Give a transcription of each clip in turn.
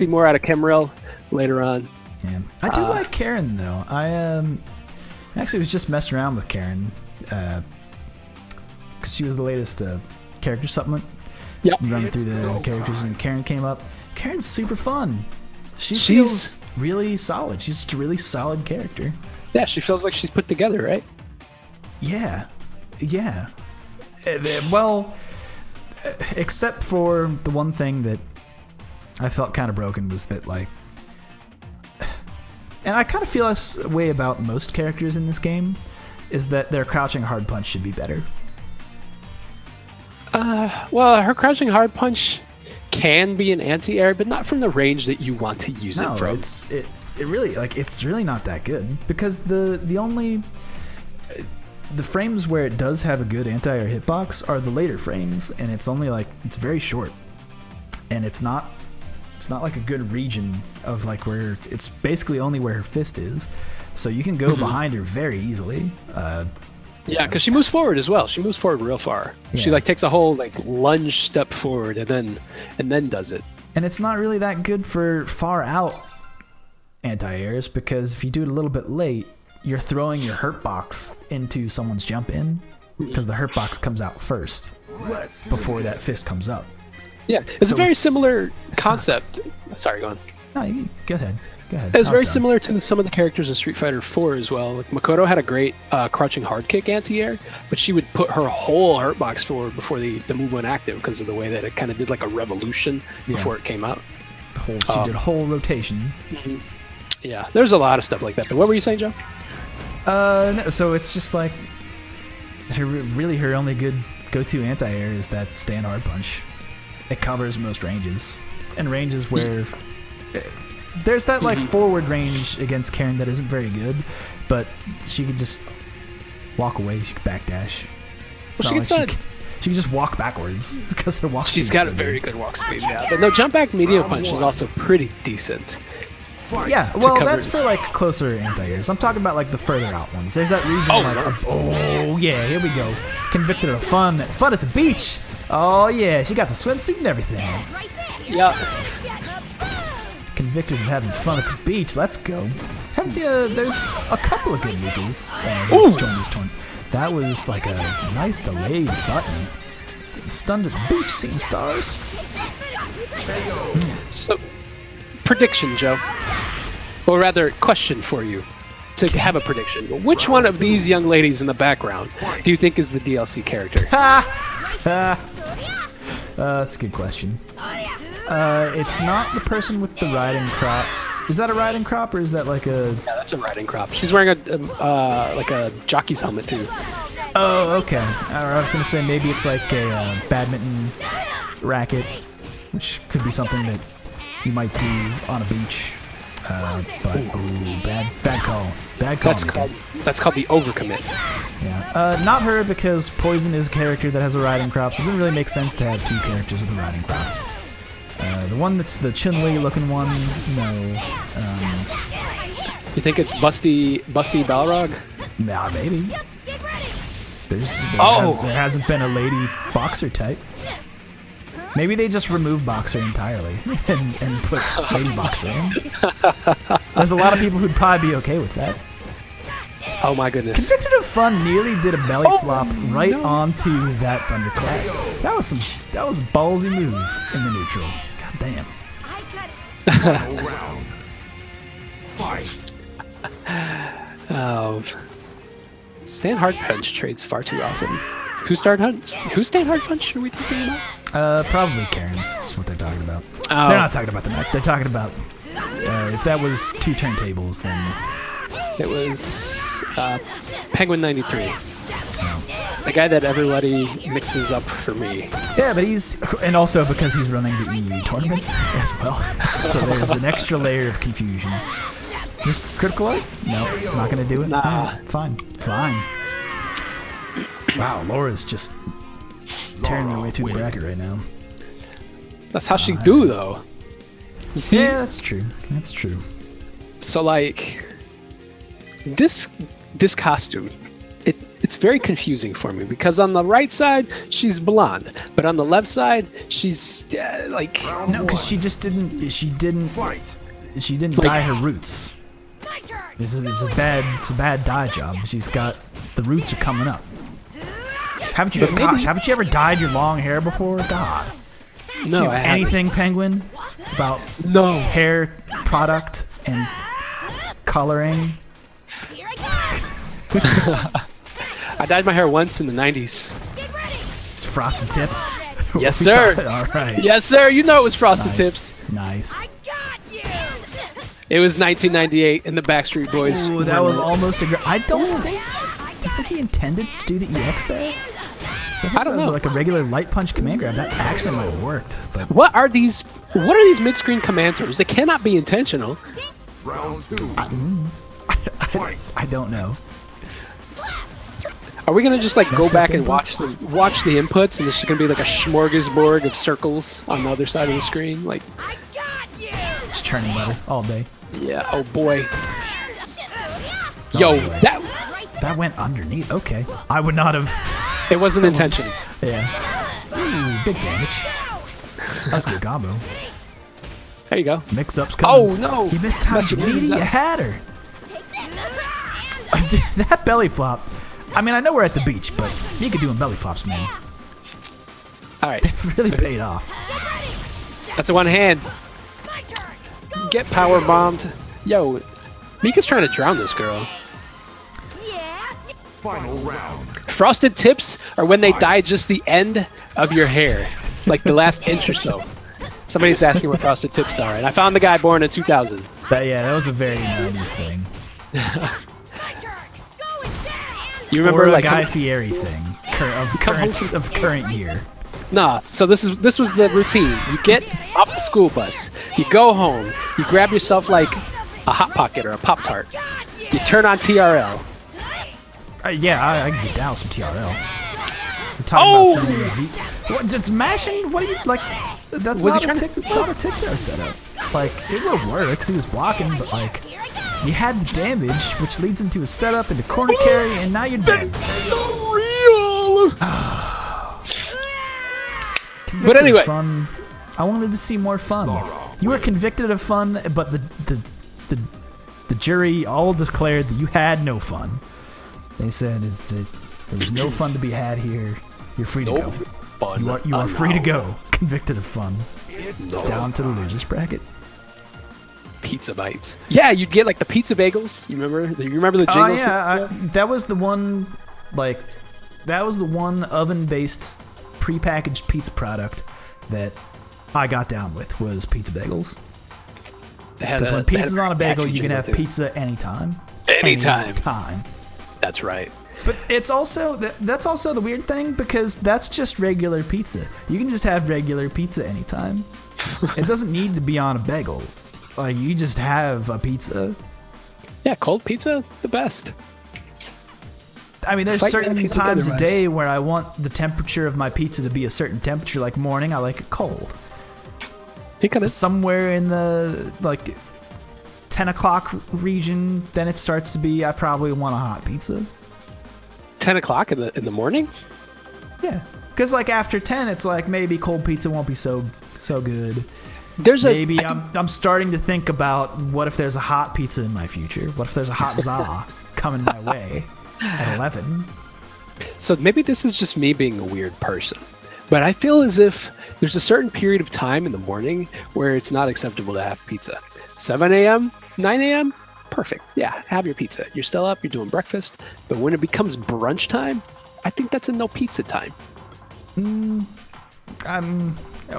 See more out of Kemeril later on. Yeah. I do like Karen though. I actually was just messing around with Karen because she was the latest character supplement. Yep. Running through the characters, and Karen came up. Karen's super fun. She feels really solid. She's just a really solid character. Yeah, she feels like she's put together, right? Yeah. Well, except for the one thing that I felt kind of broken was that, like, and I kind of feel this way about most characters in this game, is that their crouching hard punch should be better. Well, her crouching hard punch can be an anti-air, but not from the range that you want to use it from. It really, like, it's really not that good, because the only the frames where it does have a good anti-air hitbox are the later frames, and it's only like, it's very short, and it's not like a good region of like where it's basically only where her fist is, so you can go behind her very easily. Yeah, because she moves forward as well. She moves forward real far. Yeah. She like takes a whole like lunge step forward and then does it. And it's not really that good for far out anti-airs, because if you do it a little bit late, you're throwing your hurt box into someone's jump in, because the hurt box comes out first before that fist comes up. Yeah, it's a very similar concept. Sorry, go on. No, go ahead. It's very similar to some of the characters in Street Fighter 4 as well. Like Makoto had a great crouching hard kick anti-air, but she would put her whole hurt box forward before the move went active, because of the way that it kind of did like a revolution before it came out. She did a whole rotation. Mm-hmm. Yeah, there's a lot of stuff like that. But what were you saying, Joe? No, so it's just like her only good go-to anti-air is that stand hard punch. It covers most ranges, and ranges where there's that like forward range against Karen that isn't very good, but she could just walk away. She could backdash. She can just walk backwards because her walk. She's got a very good walk speed, yeah. But no, jump back medium punch is also pretty decent. Yeah, well, that's for like closer anti-airs. I'm talking about like the further out ones. There's that region here we go. Convicted of fun at the beach. Oh yeah, she got the swimsuit and everything. Yeah. Convicted of having fun at the beach. Let's go. Haven't seen there's a couple of good Mikas joined this tournament. That was like a nice delayed button. Getting stunned at the beach, seeing stars. So, prediction, Joe. Or rather, question for you. To have a prediction. Which one of these young ladies in the background do you think is the DLC character? That's a good question. It's not the person with the riding crop. Is that a riding crop, or is that like a... Yeah, that's a riding crop. She's wearing like a jockey's helmet, too. Oh, okay. I was going to say maybe it's like a badminton racket, which could be something that you might do on a beach. Bad call. That's called the overcommit. Yeah. Not her, because Poison is a character that has a riding crop, so it doesn't really make sense to have two characters with a riding crop. The one that's the Chun-Li looking one, no. You think it's Busty Balrog? Nah, maybe. There hasn't been a lady boxer type. Maybe they just removed boxer entirely and put lady boxer in. There's a lot of people who'd probably be okay with that. Oh my goodness. Convicted of Fun nearly did a belly flop onto that thunderclap. That was a ballsy move in the neutral. God damn. Round. Fight. Oh. Stand hard punch trades far too often. Who's stand hard punch are we talking about? Probably Karen's. That's what they're talking about. Oh. They're not talking about the match. They're talking about if that was two turntables, then it was Penguin 93. The guy that everybody mixes up for me. Yeah, but and also because he's running the EU tournament as well. So there's an extra layer of confusion. Just critical art? No, I'm not gonna do it. Nah. Fine. Wow, Laura's just tearing her way through the bracket right now. That's how she do, though. You see? Yeah, that's true. So like, this costume, it it's very confusing for me because on the right side she's blonde, but on the left side she's like No, because she didn't Fight. dye her roots. It's a bad dye job. She's got the roots are coming up. Haven't you ever dyed your long hair before? God. no, Do you I have haven't. anything, Penguin, about No. hair product and coloring? I dyed my hair once in the 90s. It's frosted tips. Yes, We sir. talking- All right. Yes, sir. You know it was Frosted Nice. Tips. Nice. It was 1998, and the Backstreet Boys. Ooh, were that was in it. almost a. I don't think. Do you think he intended to do the EX there? So I, I don't that was know. like a regular light punch command grab. That actually might have worked, but What are these? What are these mid-screen command throws? They cannot be intentional. Round 2. Fight. I don't know. Are we gonna just like go Messed back up and watch the inputs, and it's just gonna be like a smorgasbord of circles on the other side of the screen? Like, Just churning butter all day. yeah. Oh boy. Yo, boy. that That went underneath. Okay, I would not have. it wasn't intentional. Yeah. Ooh, big damage. That's a good combo. There you go. Mix-ups coming. Oh no! You missed time. Messed your Meaty, knees you up. had her. That belly flop. I mean, I know we're at the beach, but you could do belly flops, man. All right. Really So paid off. that's a one hand. Get power bombed. Yo, Mika's trying to drown this girl. Final round. Frosted tips are when they dye just the end of your hair, like the last inch or so. Somebody's asking what frosted tips are, and I found the guy born in 2000. That was a very 90s thing. You remember, Or a like, Guy Fieri thing of current year. nah. So this was the routine. You get off the school bus, you go home, you grab yourself like a hot pocket or a Pop Tart. You turn on TRL. Yeah, I can get down with some TRL. We're talking Oh! about sending What, it's mashing? What are you, like, that's Was he not a trying to- tick, it's not a tick there setup. Like, it would work because he was blocking, but like, you had the damage, which leads into a setup, into corner carry, and now you're dead. Real. Convicted anyway. of fun. I wanted to see more fun. You were convicted of fun, but the jury all declared that you had no fun. They said if there was no fun to be had here, you're free to go. Fun. You are free to go. Convicted of fun. Down to the losers bracket. Pizza bites. Yeah, you'd get like the pizza bagels. You remember? You remember the jingle? Oh yeah, that was the one. Like, that was the one oven-based, prepackaged pizza product that I got down with was pizza bagels. Because when pizza's on a bagel, you can have pizza anytime. Anytime. Anytime. That's right. But it's also that's also the weird thing because that's just regular pizza. You can just have regular pizza anytime. It doesn't need to be on a bagel. Like, you just have a pizza. Yeah, cold pizza, the best. I mean, there's Fight me certain if you think times a otherwise. day where I want the temperature of my pizza to be a certain temperature. Like morning, I like it cold. He kind of. Somewhere in the like 10 o'clock region, then it starts to be. I probably want a hot pizza. 10 o'clock in the morning. Yeah, because like after 10, it's like maybe cold pizza won't be so good. There's Maybe a. I'm starting to think about what if there's a hot pizza in my future? What if there's a hot za coming my way at 11? So maybe this is just me being a weird person, but I feel as if there's a certain period of time in the morning where it's not acceptable to have pizza. 7 a.m., 9 a.m., perfect. Yeah, have your pizza. You're still up, you're doing breakfast. But when it becomes brunch time, I think that's a no pizza time.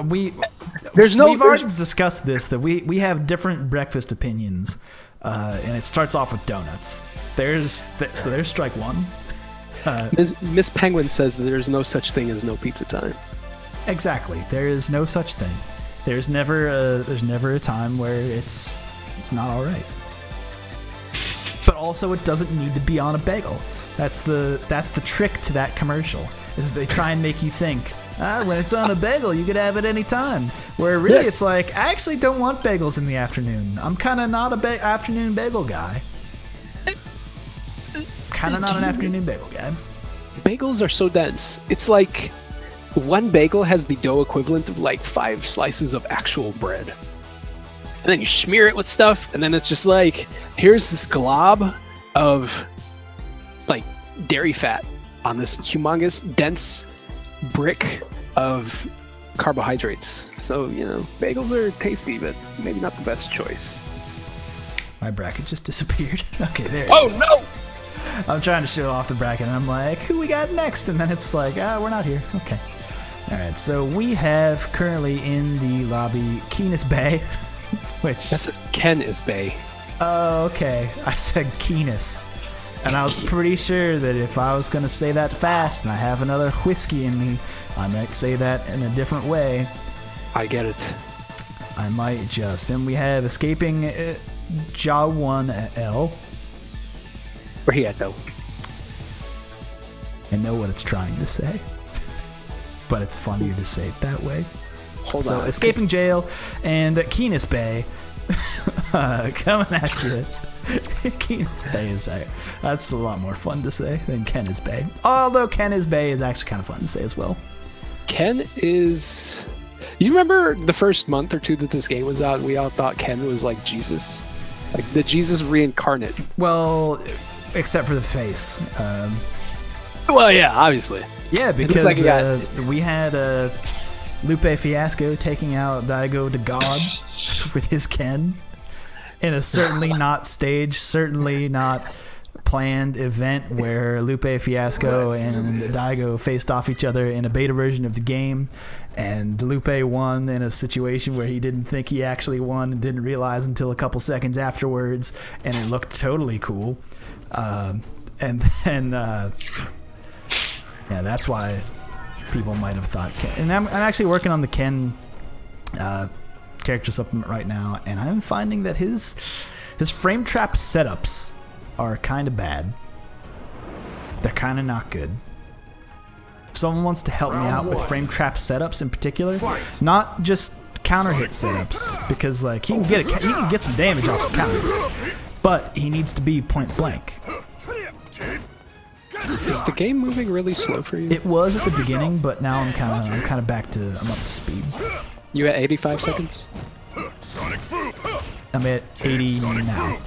We've already discussed this, that we have different breakfast opinions, and it starts off with donuts. So there's strike one. Miss Penguin says that there's no such thing as no pizza time. Exactly. There is no such thing. There's never a time where it's not all right. But also, it doesn't need to be on a bagel. That's the trick to that commercial. Is they try and make you think, when it's on a bagel, you could have it any time. Where really, it's like, I actually don't want bagels in the afternoon. I'm kind of not a afternoon bagel guy. Kind of not an afternoon bagel guy. bagels are so dense. It's like one bagel has the dough equivalent of like 5 slices of actual bread. And then you smear it with stuff, and then it's just like, here's this glob of like dairy fat on this humongous, dense brick of carbohydrates. So, you know, bagels are tasty, but maybe not the best choice. My bracket just disappeared. Okay, there it Oh is. no! I'm trying to show off the bracket, and I'm like, who we got next? And then it's like, we're not here. Okay. All right, so we have currently in the lobby Keenus Bay, which... That says Ken is Bay. Oh, okay. I said Keenus. And I was pretty sure that if I was going to say that fast and I have another whiskey in me, I might say that in a different way. I get it. I might just. And we have Escaping Jawan L. Where he at though? I know what it's trying to say, but it's funnier to say it that way. Hold So on. Escaping Jail and Keenus Bay coming at you. Keenus Bay is that's a lot more fun to say than Ken is Bay. Although Ken is Bay is actually kind of fun to say as well. Ken is. You remember the first month or two that this game was out? We all thought Ken was like Jesus, like the Jesus reincarnate. Well, except for the face. Well, yeah, obviously. Yeah, looks because like he got- we had Lupe Fiasco taking out Daigo to God with his Ken in a certainly not staged, certainly not planned event where Lupe Fiasco and Daigo faced off each other in a beta version of the game, and Lupe won in a situation where he didn't think he actually won and didn't realize until a couple seconds afterwards, and it looked totally cool. And then yeah, that's why people might have thought Ken. And I'm actually working on the Ken character supplement right now, and I'm finding that his frame trap setups are kind of bad. They're kind of not good. If someone wants to help me out with frame trap setups in particular, not just counter hit setups, because like he can get some damage off some counter hits, but he needs to be point blank. Is the game moving really slow for you? It was at the beginning, but now I'm kind of back to I'm up to speed. You at 85 seconds? I'm at 80 now.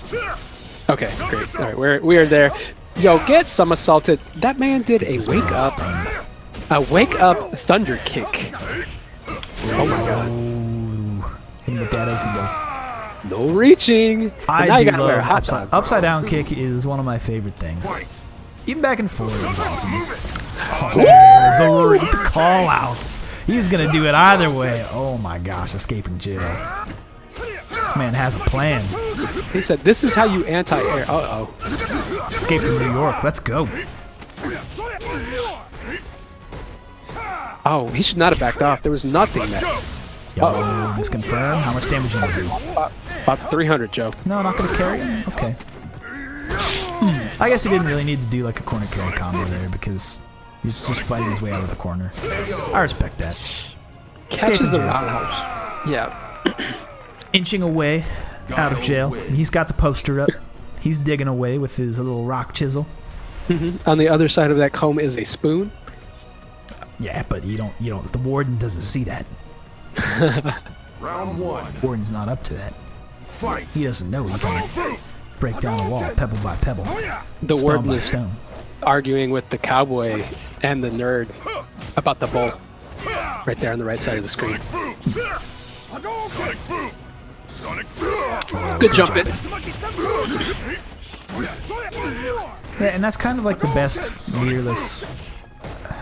Okay, great. All right, we are there. Yo, get somersaulted. That man did a wake up thunder kick. Oh my god. Hit him with that Okugo. No reaching. And now I you do gotta wear a love hot dog. upside down kick is one of my favorite things. Even back and forth was awesome. Oh, the call outs. He was gonna do it either way. Oh my gosh, escaping jail. This man has a plan. He said, "This is how you anti-air." Uh oh. Escape from New York. Let's go. Oh, he should not have backed off. There was nothing there. Yo, this confirm. How much damage you gonna do? About 300, Joe. No, not gonna carry him? Okay. I guess he didn't really need to do like a corner carry combo there because he's just fighting his way out of the corner. I respect that. Catches the jail. roundhouse. Yeah. Inching away out of jail. He's got the poster up. He's digging away with his little rock chisel. On the other side of that comb is a spoon. Yeah, but you don't. The warden doesn't see that. Round one. Warden's not up to that. Fight. He doesn't know he can break down a wall pebble by pebble, The stone warden by is stone. arguing with the cowboy and the nerd about the bull. Right there on the right side of the screen. Good jump it. Yeah, and that's kind of like the best leaderless.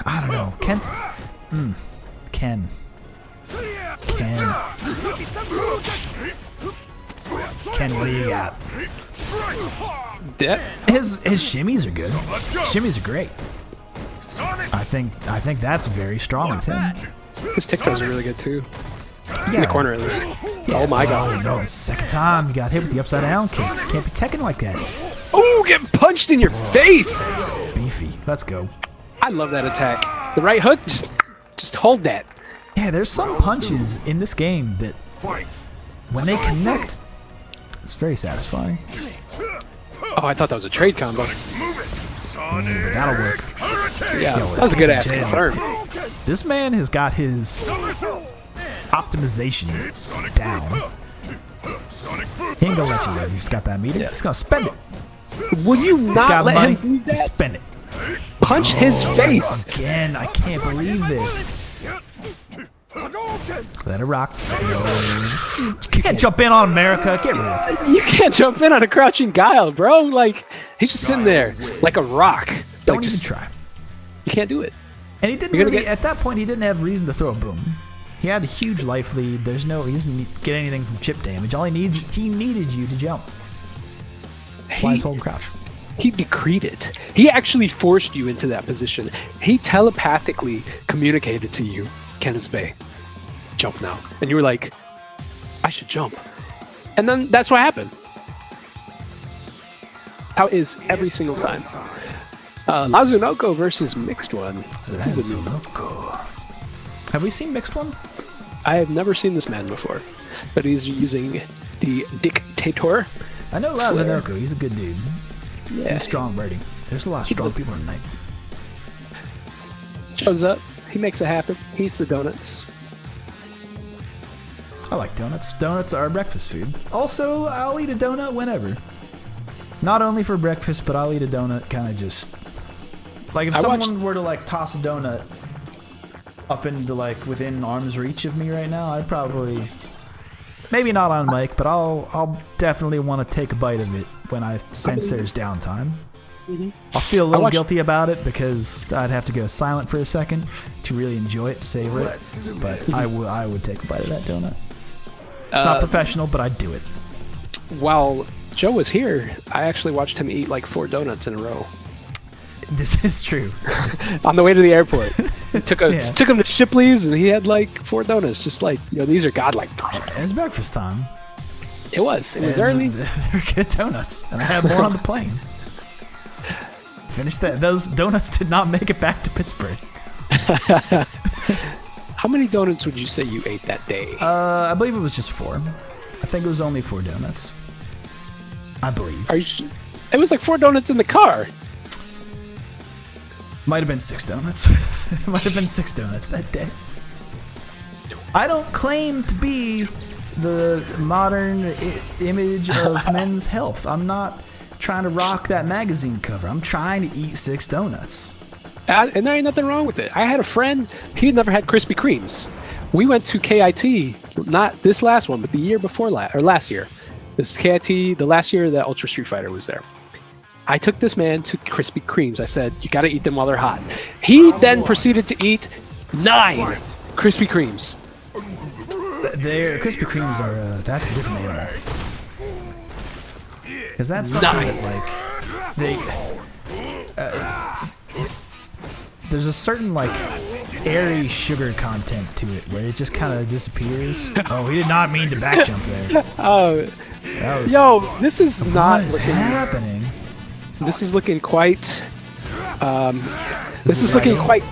I don't know. Ken. Ken. Ken, what do you got? His shimmies are good. Shimmies are great. I think that's very strong with him. His TikToks are really good too. Yeah. In the corner at least. Yeah. Oh my god. No, it's the second time you got hit with the upside down kick. You can't be teching like that. Ooh, get punched in your face! Beefy. Let's go. I love that attack. The right hook, just hold that. Yeah, there's some punches in this game that when they connect, it's very satisfying. Oh, I thought that was a trade combo. But that'll work. Yeah, Yo, that was a good ass Jail. confirm. This man has got his optimization down. He ain't gonna let you live. He's got that meter. He's gonna spend it. Will you He's not got let money. him do that? Spend it. Punch his face. Again, I can't believe this. Let it rock. You can't jump in on America. Get rid of it. You can't jump in on a crouching Guile, bro. Like, he's just sitting there like a rock. Don't Like, even just, try. you can't do it. And he didn't You're gonna really, at that point, he didn't have reason to throw a boom. He had a huge life lead. He doesn't get anything from chip damage. All he needed you to jump. That's why he's holding crouch. He decreed it. He actually forced you into that position. He telepathically communicated to you, Kenneth Bay, jump now. And you were like, I should jump. And then that's what happened. How is every single time. Lazunoko versus Mixed One. This is a new one. Have we seen Mixed One? I have never seen this man before, but he's using the Dictator. I know Lazunoko. He's a good dude. Yeah, He's a strong birdie. There's a lot of He strong does. people tonight. shows up. He makes it happen. He eats the donuts. I like donuts. Donuts are breakfast food. Also, I'll eat a donut whenever. Not only for breakfast, but I'll eat a donut kind of just... Like, if I someone watched- were to, like, toss a donut up into, like, within arm's reach of me right now, I'd probably... Maybe not on mic, but I'll definitely want to take a bite of it when I sense there's downtime. I'll feel a little watched- guilty about it because I'd have to go silent for a second to really enjoy it, savor it. But I would take a bite of that donut. It's not professional, but I'd do it. While Joe was here, I actually watched him eat like 4 donuts in a row This is true. on the way to the airport. He took Yeah. took him to Shipley's and he had like 4 donuts. Just like, these are godlike. It's breakfast time. It was And early. They're good donuts, and I had more on the plane. Finished that. Those donuts did not make it back to Pittsburgh. How many donuts would you say you ate that day? I believe it was just 4. I think it was only 4 donuts. I believe. Are you? It was like 4 donuts in the car. Might have been 6 donuts. It might have been 6 donuts that day. I don't claim to be the modern image of men's health. I'm not trying to rock that magazine cover. I'm trying to eat 6 donuts. And there ain't nothing wrong with it. I had a friend, he had never had Krispy Kremes. We went to KIT, not this last one, but the year before last year. This KIT, the last year that Ultra Street Fighter was there. I took this man to Krispy Kremes. I said, you gotta eat them while they're hot. He then proceeded to eat 9 Krispy Kremes. Their Krispy Kremes are, that's a different animal. Because that's something that, like, there's a certain, like, airy sugar content to it where it just kind of disappears. Oh, we did not mean to back jump there. Oh, That was, yo, this is not what is looking, happening? this is looking quite, this is looking quite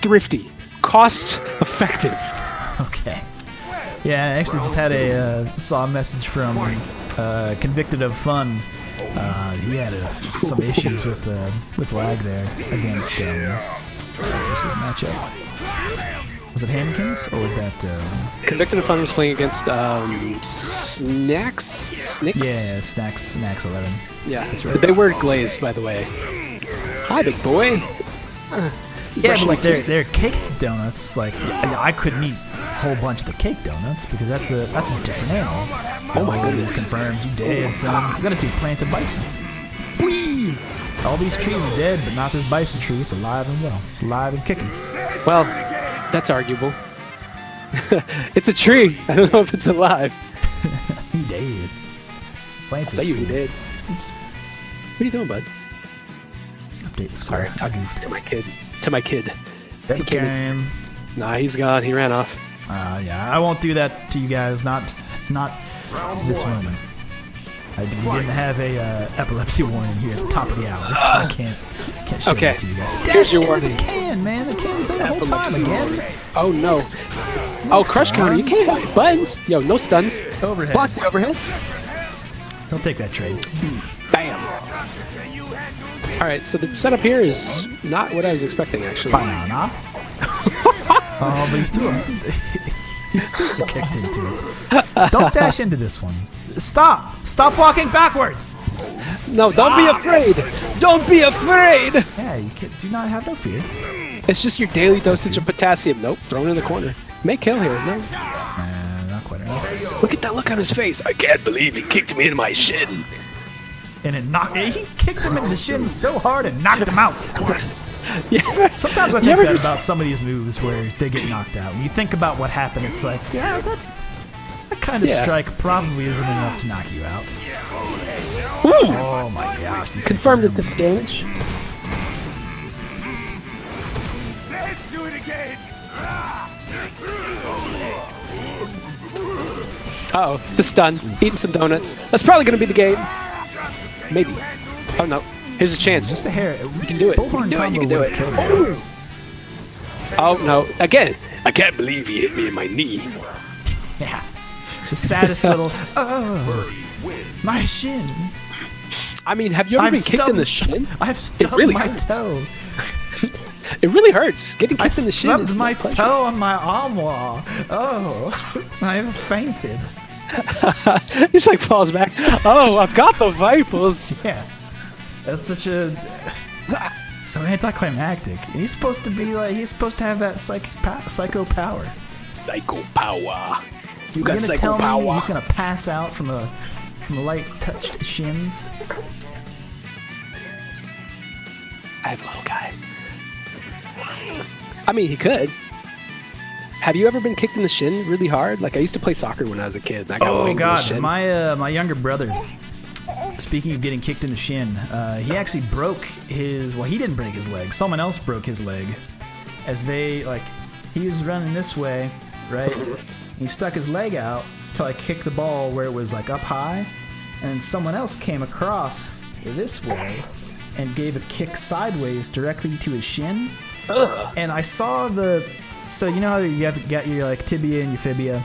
thrifty, cost effective. Okay. Yeah, I actually just had saw a message from Convicted of Fun. He had some issues with lag there against what's his matchup? Was it Hammikins or was that Convicted of Fun was playing against Snicks? yeah, Snacks 11. Yeah, that's right. They were glazed, by the way. Hi, big boy. Yeah, but like they're caked donuts. Like I couldn't eat a whole bunch of the cake donuts because that's a different animal. Oh my goodness. Confirms you dead, son. You gotta see planted bison. Whee! All these trees are dead, but not this bison tree. It's alive and well. It's alive and kicking. Well, that's arguable. It's a tree. I don't know if it's alive. He dead. Planted. Say you did. Oops. What are you doing, bud? Updates. Sorry, I'm I talking goofed. to my kid. To my kid. Baby kidding. cam. Nah, he's gone. He ran off. Yeah, I won't do that to you guys. Not this moment. We didn't have a epilepsy warning here at the top of the hour, so I can't show Okay. that to you guys. Here's your Damn it, warning. The can, man. The can was there the whole time Epilepsy again. Oh no. Oh, crush time. counter. You can't hit buttons. Yo, no stuns. Overhead. Block the overhead. He'll take that trade. Bam. All right, so the setup here is not what I was expecting, actually. Banana. Oh, but he threw him. He scissor kicked into it. Don't dash into this one. Stop! Stop walking backwards! No, don't be afraid. Don't be afraid. Yeah, you can, do not have no fear. It's just your daily dosage of potassium. Nope, thrown in the corner. May kill here. No. Not quite enough. Look at that look on his face. I can't believe he kicked me in my shin. And it knocked. He kicked him in the shin so hard and knocked him out. Yeah. Sometimes I You think ever that just- about some of these moves where they get knocked out. When you think about what happened, it's like, yeah, that kind of Yeah. strike probably isn't enough to knock you out. Ooh. Oh my gosh, these Confirmed at this damage. Let's do it again. Uh-oh, the stun. Eating some donuts. That's probably going to be the game. Maybe. Oh, no. Here's a chance. Just a hair. You can do it. You Bullhorn can do it. combo You can do would've it. killed you. Oh, no. Again. I can't believe he hit me in my knee. Yeah. The saddest little, oh, my shin. I mean, have you ever I've been kicked in the stubbed- shin? I've stubbed really my hurts. toe. It really hurts. Getting I kicked in the shin stubbed is my no pleasure. toe on my armoire. Oh, I have fainted. He just like falls back. Oh, I've got the vipers. Yeah. That's such a... So anticlimactic. And he's supposed to be like, he's supposed to have that psycho power. Psycho power. You You're got gonna psycho tell me power. he's gonna pass out from a light touch to the shins? I have a little guy. I mean, he could. Have you ever been kicked in the shin really hard? Like, I used to play soccer when I was a kid. And I got Oh winged in the god, shin. my younger brother. Speaking of getting kicked in the shin, he actually broke his. Well, he didn't break his leg. Someone else broke his leg, as they he was running this way, right? He stuck his leg out to kick the ball where it was up high, and someone else came across this way and gave a kick sideways directly to his shin. Ugh. And I saw the. So you know how you have got your tibia and your fibia,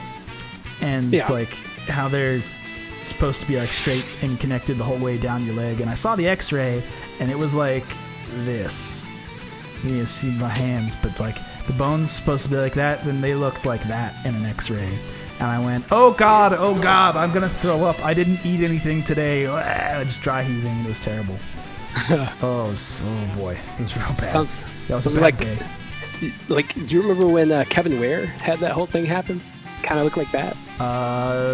and Yeah. how they're supposed to be straight and connected the whole way down your leg. And I saw the X-ray, and it was like this. You can see my hands, but the bones supposed to be like that. Then they looked like that in an X-ray. And I went, oh god, I'm gonna throw up. I didn't eat anything today. Just dry heaving. It was terrible. Oh boy, it was real bad. Sounds that was a sounds bad like- day. do you remember when Kevin Ware had that whole thing happen? Kind of looked like that.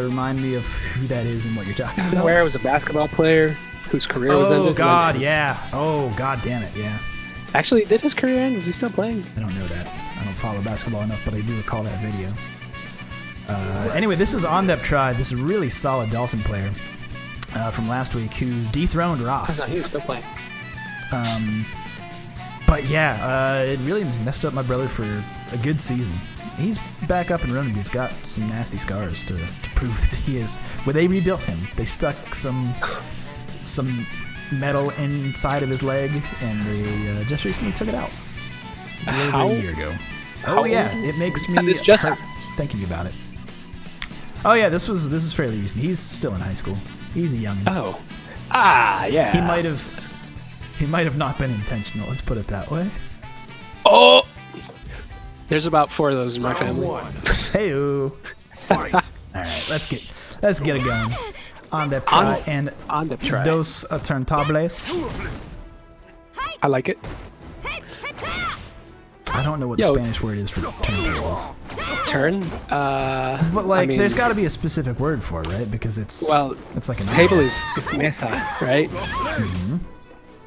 Remind me of who that is and what you're talking Kevin about. Ware was a basketball player whose career was ended. Oh when god, his- yeah. Oh god damn it, yeah. Actually, did his career end? Is he still playing? I don't know that. I don't follow basketball enough, but I do recall that video. Anyway, this is Ondep Tribe. This is a really solid Dawson player from last week who dethroned Ross. No, he was still playing. But yeah, it really messed up my brother for a good season. He's back up and running, but he's got some nasty scars to prove that he is. Well, they rebuilt him. They stuck some metal inside of his leg, and they just recently took it out. It's a little How- over a year ago. how- Oh yeah, it makes me This just hurt happened. thinking about it. Oh yeah, this is fairly recent. He's still in high school. He's a young. Oh. Ah, yeah. He might have not been intentional. Let's put it that way. Oh! There's about 4 of those in my family. Heyo. Fight. All right, let's get it going. On the try and On the try. dos turntables. I like it. I don't know what Yo. the Spanish word is for turntables, Turn. but I mean, there's got to be a specific word for it, right? Because it's Well, like an table object. is mesa, right?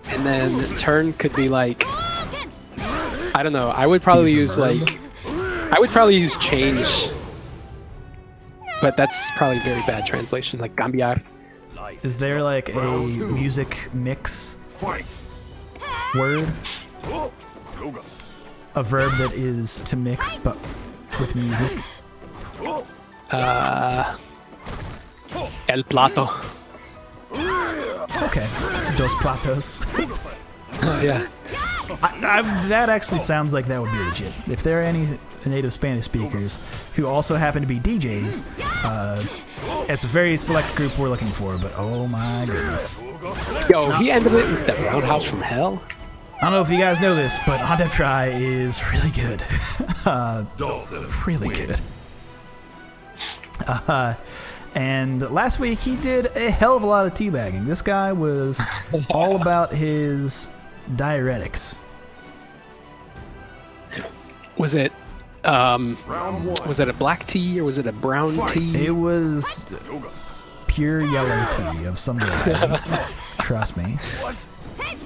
And then turn could be I don't know. I would probably Use use the verb? I would probably use change. But that's probably very bad translation, like cambiar. Is there a music mix Fight. word? A verb that is to mix, but with music. El plato. Okay, dos platos. Yeah. That actually sounds like that would be legit. If there are any native Spanish speakers who also happen to be DJs, it's a very select group we're looking for, but oh my goodness. Yo, he ended it with that roundhouse from hell. I don't know if you guys know this, but Hondep Try is really good. Really good. And last week he did a hell of a lot of teabagging. This guy was all about his diuretics. Was it was it a black tea or was it a brown tea? It was pure yellow tea of some variety. Trust me.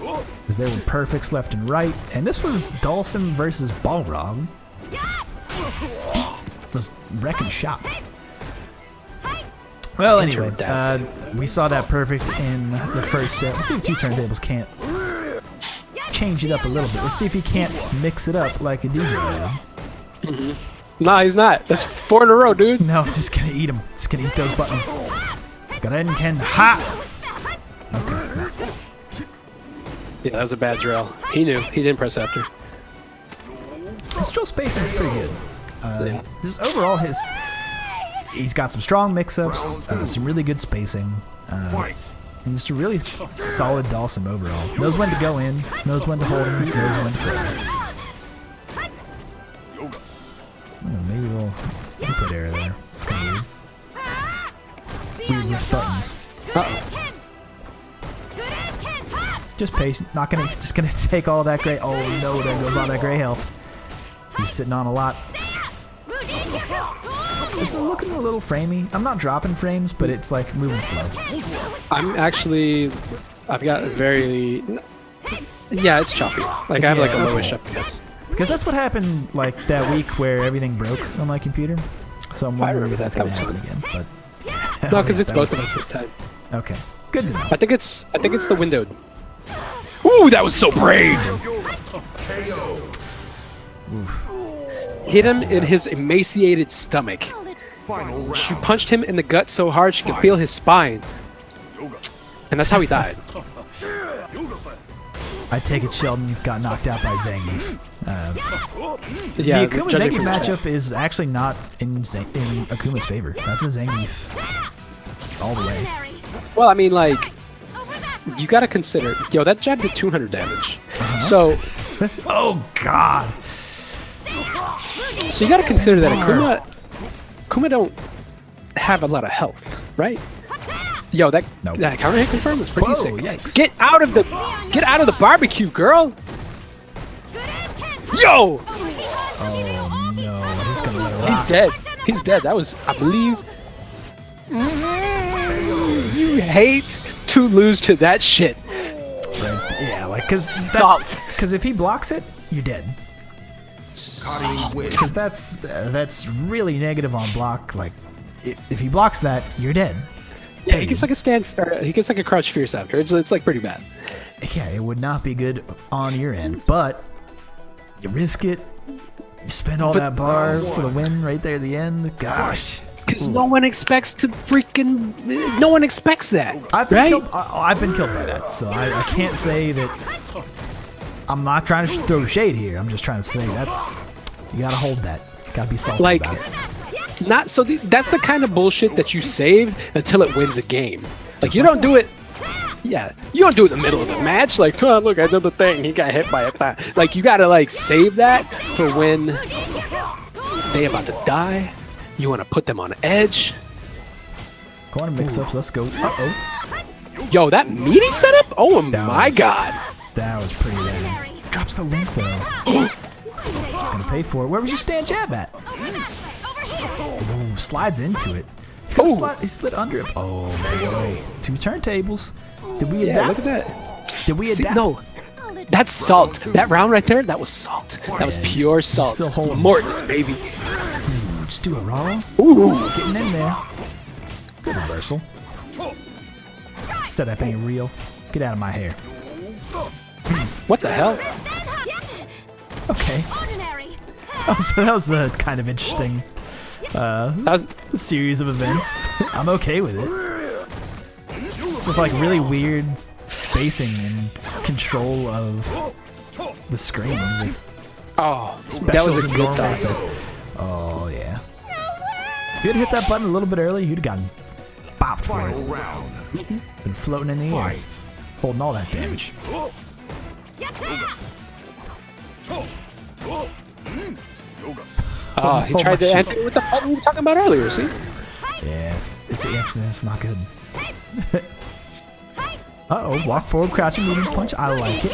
Because there were perfects left and right. And this was Dhalsim versus Balrog. Was wrecking shop. Well, anyway, we saw that perfect in the first set. Let's see if two turntables can't change it up a little bit. Let's see if he can't mix it up like a DJ did. Nah, he's not. That's 4 in a row, dude. No, just gonna eat them. Just gonna eat those buttons. Got it and Ken. Ha! Okay. No. Yeah, that was a bad drill. He knew. He didn't press after. His drill spacing's pretty good. Yeah. Just overall, he's got some strong mix-ups, some really good spacing, and just a really solid Dhalsim overall. Knows when to go in, knows when to hold him, knows when to throw. Maybe a little input error there. It's kind of weird. Weird with buttons. Uh-oh. Just patient. Just gonna take all that gray. Oh no, there goes all that gray health. He's sitting on a lot. It's looking a little framey. I'm not dropping frames, but it's like moving slow. I've got very, yeah, it's choppy. Like I have like a lowish FPS. Because that's what happened like that week where everything broke on my computer. So I'm wondering if that's gonna happen again. But No, because it's both of us this time. Okay, good to know. I think it's the windowed. Ooh, that was so brave! Oof. Hit him in his emaciated stomach. She punched him in the gut so hard she could feel his spine. And that's how he died. I take it Sheldon got knocked out by Zangief. Yeah, the Akuma Zangief matchup is actually not in Akuma's favor. That's a Zangief all the way. Well, I mean, like, you gotta consider, yo, that jab did 200 damage. So, Oh God! so you gotta consider that Akuma don't have a lot of health, right? Yo, that counter hit confirm was pretty sick. Yikes. Get out of the barbecue, girl! Yo! Oh no! He's gonna let her He's rock. dead. He's dead. That was, I believe. You hate to lose to that shit. Yeah, like because if he blocks it, you're dead. Because that's really negative on block. Like if he blocks that, you're dead. Yeah, he gets like he gets like a crouch fierce after. It's like pretty bad. Yeah, it would not be good on your end, but you risk it. You spend all that bar for the win right there at the end. Gosh. Because no one expects that. I've been killed by that, so I can't say that. I'm not trying to throw shade here. I'm just trying to say you gotta hold that. You gotta be salty Like, about it. that's the kind of bullshit that you save until it wins a game. Like, you don't do it. Yeah, you don't do it in the middle of the match. Like, oh, look, I did the thing. He got hit by it. Like, you gotta like save that for when they about to die. You want to put them on edge. Go on mix-ups. Let's go. Uh-oh. Yo, that meaty setup? Oh my god. That was pretty rad. Drops the link though. He's gonna pay for it. Where was your stand jab at? Ooh, slides into it. He slid under it. Oh boy. 2 turntables. Did we adapt? Look at that. Did we adapt? No. That's salt. That round right there, that was salt. That was pure salt. Still holding. Morton's, baby. Just do a raw. Ooh. Getting in there. Good reversal. Setup ain't real. Get out of my hair. What the hell? Okay. That was a kind of interesting series of events. I'm okay with it. It's just like really weird spacing and control of the screen with Oh, that specials was a and good normals thought. Oh yeah. If you had hit that button a little bit earlier, you'd have gotten bopped for it. Been floating in the air. holding all that damage. Oh, he tried to answer it with the button we were talking about earlier, see? Yeah, it's not good. Uh-oh, walk forward, crouching, medium punch. I like it.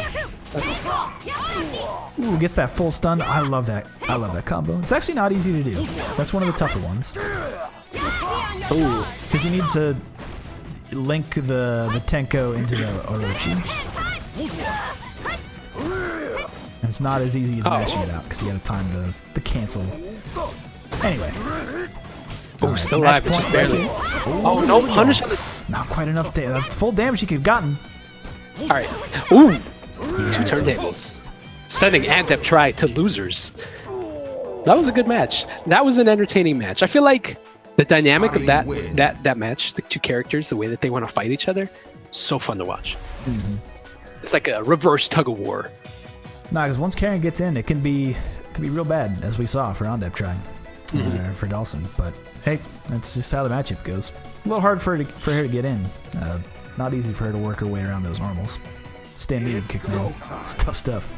Ooh, gets that full stun. I love that. I love that combo. It's actually not easy to do. That's one of the tougher ones. Ooh. Because you need to link the Tenko into the Orochi. And it's not as easy as mashing it out, because you gotta time the cancel. Anyway. Oh, Right, still match alive, but just point. barely. Oh, no punish on the... Not quite enough damage. That's the full damage he could have gotten. Alright. Ooh! Two turntables. Sending Antep Tri to losers. That was a good match. That was an entertaining match. I feel like the dynamic of that match, the two characters, the way that they want to fight each other, so fun to watch. It's like a reverse tug of war. Nah, because once Karen gets in, it can be real bad, as we saw for Ondep trying for Dawson. But hey, that's just how the matchup goes. A little hard for her to get in. Not easy for her to work her way around those normals. Stand medium kick, man. It's tough stuff.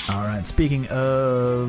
All right. Speaking of